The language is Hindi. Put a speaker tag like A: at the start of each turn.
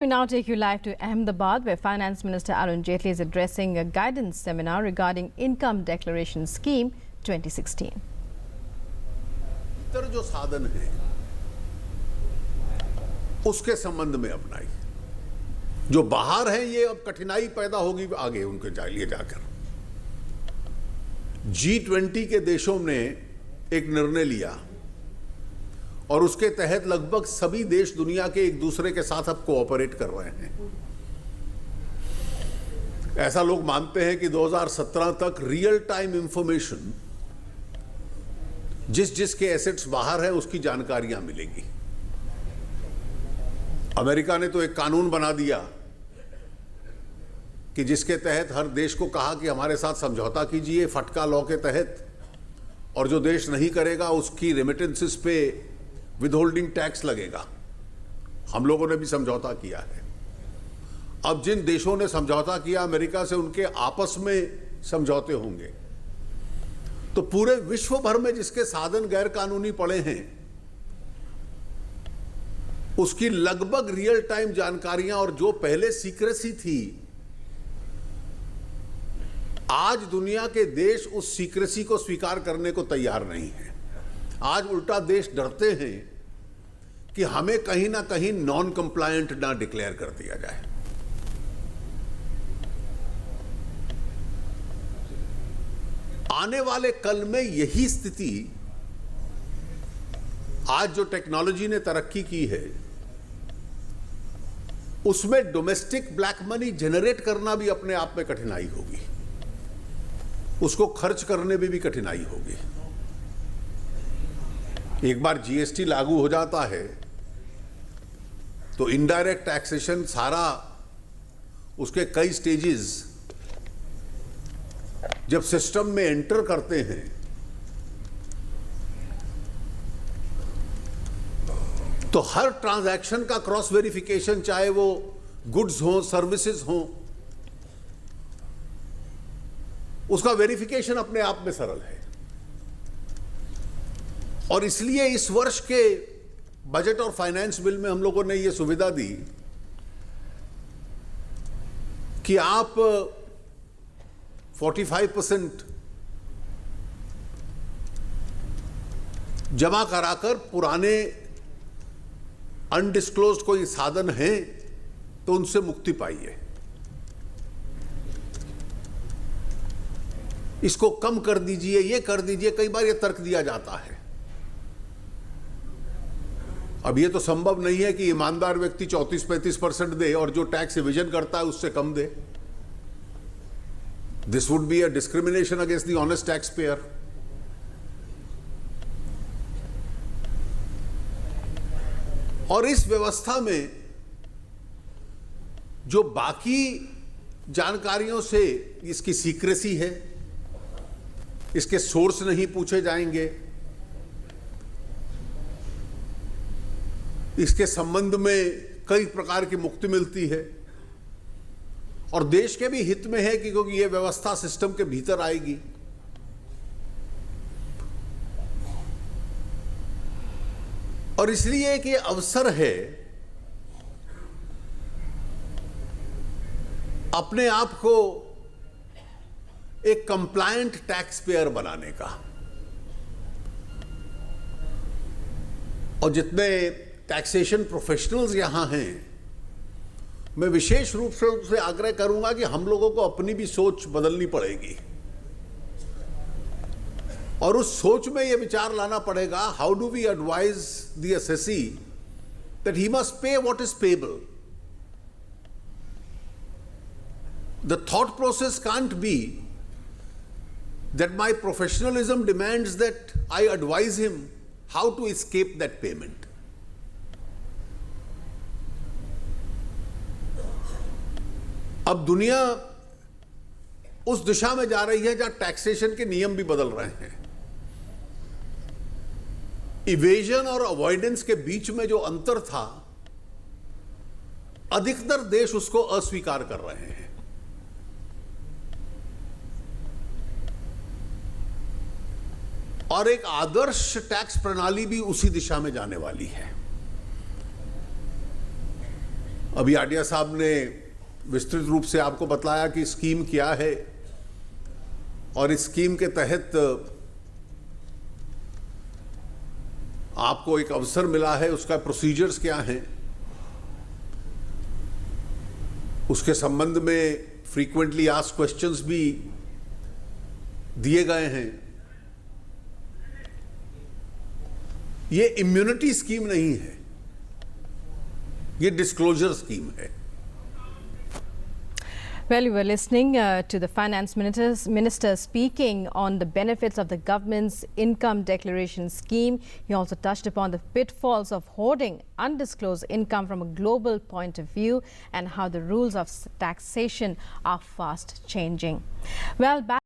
A: We now take you live to Ahmedabad, where Finance Minister Arun Jaitley is addressing a guidance seminar regarding Income Declaration Scheme 2016.
B: जो साधन है उसके संबंध में अपनाई, जो बाहर है ये अब कठिनाई पैदा होगी आगे उनके लिए जाकर। G20 के देशों ने एक निर्णय लिया और उसके तहत लगभग सभी देश दुनिया के एक दूसरे के साथ अब कोऑपरेट कर रहे हैं। ऐसा लोग मानते हैं कि 2017 तक रियल टाइम इंफॉर्मेशन जिसके एसेट्स बाहर है उसकी जानकारियां मिलेंगी। अमेरिका ने तो एक कानून बना दिया कि जिसके तहत हर देश को कहा कि हमारे साथ समझौता कीजिए फटका लॉ के तहत, और जो देश नहीं करेगा उसकी रेमिटेंसेस पे विदहोल्डिंग टैक्स लगेगा। हम लोगों ने भी समझौता किया है। अब जिन देशों ने समझौता किया अमेरिका से, उनके आपस में समझौते होंगे, तो पूरे विश्व भर में जिसके साधन गैर कानूनी पड़े हैं उसकी लगभग रियल टाइम जानकारियां, और जो पहले सीक्रेसी थी आज दुनिया के देश उस सीक्रेसी को स्वीकार करने को तैयार नहीं है। आज उल्टा देश डरते हैं कि हमें कहीं ना कहीं नॉन कंप्लायंट ना डिक्लेयर कर दिया जाए। आने वाले कल में यही स्थिति, आज जो टेक्नोलॉजी ने तरक्की की है उसमें डोमेस्टिक ब्लैक मनी जनरेट करना भी अपने आप में कठिनाई होगी, उसको खर्च करने में भी कठिनाई होगी। एक बार जीएसटी लागू हो जाता है तो इनडायरेक्ट टैक्सेशन सारा, उसके कई स्टेजेस जब सिस्टम में एंटर करते हैं तो हर ट्रांजैक्शन का क्रॉस वेरिफिकेशन, चाहे वो गुड्स हो सर्विसेज हो, उसका वेरिफिकेशन अपने आप में सरल है। और इसलिए इस वर्ष के बजट और फाइनेंस बिल में हम लोगों ने यह सुविधा दी कि आप 45% जमा कराकर पुराने अनडिस्क्लोज्ड कोई साधन हैं तो उनसे मुक्ति पाइए, इसको कम कर दीजिए, ये कर दीजिए। कई बार ये तर्क दिया जाता है। अब ये तो संभव नहीं है कि ईमानदार व्यक्ति 34-35% दे और जो टैक्स इवेजन करता है उससे कम दे। This would be a discrimination against the honest tax payer. और इस व्यवस्था में जो बाकी जानकारियों से इसकी सीक्रेसी है, इसके सोर्स नहीं पूछे जाएंगे, इसके संबंध में कई प्रकार की मुक्ति मिलती है, और देश के भी हित में है कि क्योंकि यह व्यवस्था सिस्टम के भीतर आएगी। और इसलिए कि अवसर है अपने आप को एक कंप्लायंट टैक्स पेयर बनाने का। और जितने टैक्सेशन प्रोफेशनल्स यहां हैं, मैं विशेष रूप से उनसे आग्रह करूंगा कि हम लोगों को अपनी भी सोच बदलनी पड़ेगी, और उस सोच में यह विचार लाना पड़ेगा, how do we advise the assessee that he must pay what is payable. The thought process can't be that my professionalism demands that I advise him how to escape that payment. अब दुनिया उस दिशा में जा रही है जहां टैक्सेशन के नियम भी बदल रहे हैं। इवेजन और अवॉइडेंस के बीच में जो अंतर था, अधिकतर देश उसको अस्वीकार कर रहे हैं। और एक आदर्श टैक्स प्रणाली भी उसी दिशा में जाने वाली है। अभी आडिया साहब ने विस्तृत रूप से आपको बतलाया कि स्कीम क्या है और इस स्कीम के तहत आपको एक अवसर मिला है, उसका प्रोसीजर्स क्या हैं, उसके संबंध में फ्रीक्वेंटली आस्क्ड क्वेश्चंस भी दिए गए हैं। ये इम्यूनिटी स्कीम नहीं है, ये डिस्क्लोजर स्कीम है।
A: Well, you were listening to the finance minister speaking on the benefits of the government's income declaration scheme. He also touched upon the pitfalls of hoarding undisclosed income from a global point of view and how the rules of taxation are fast changing. Well, back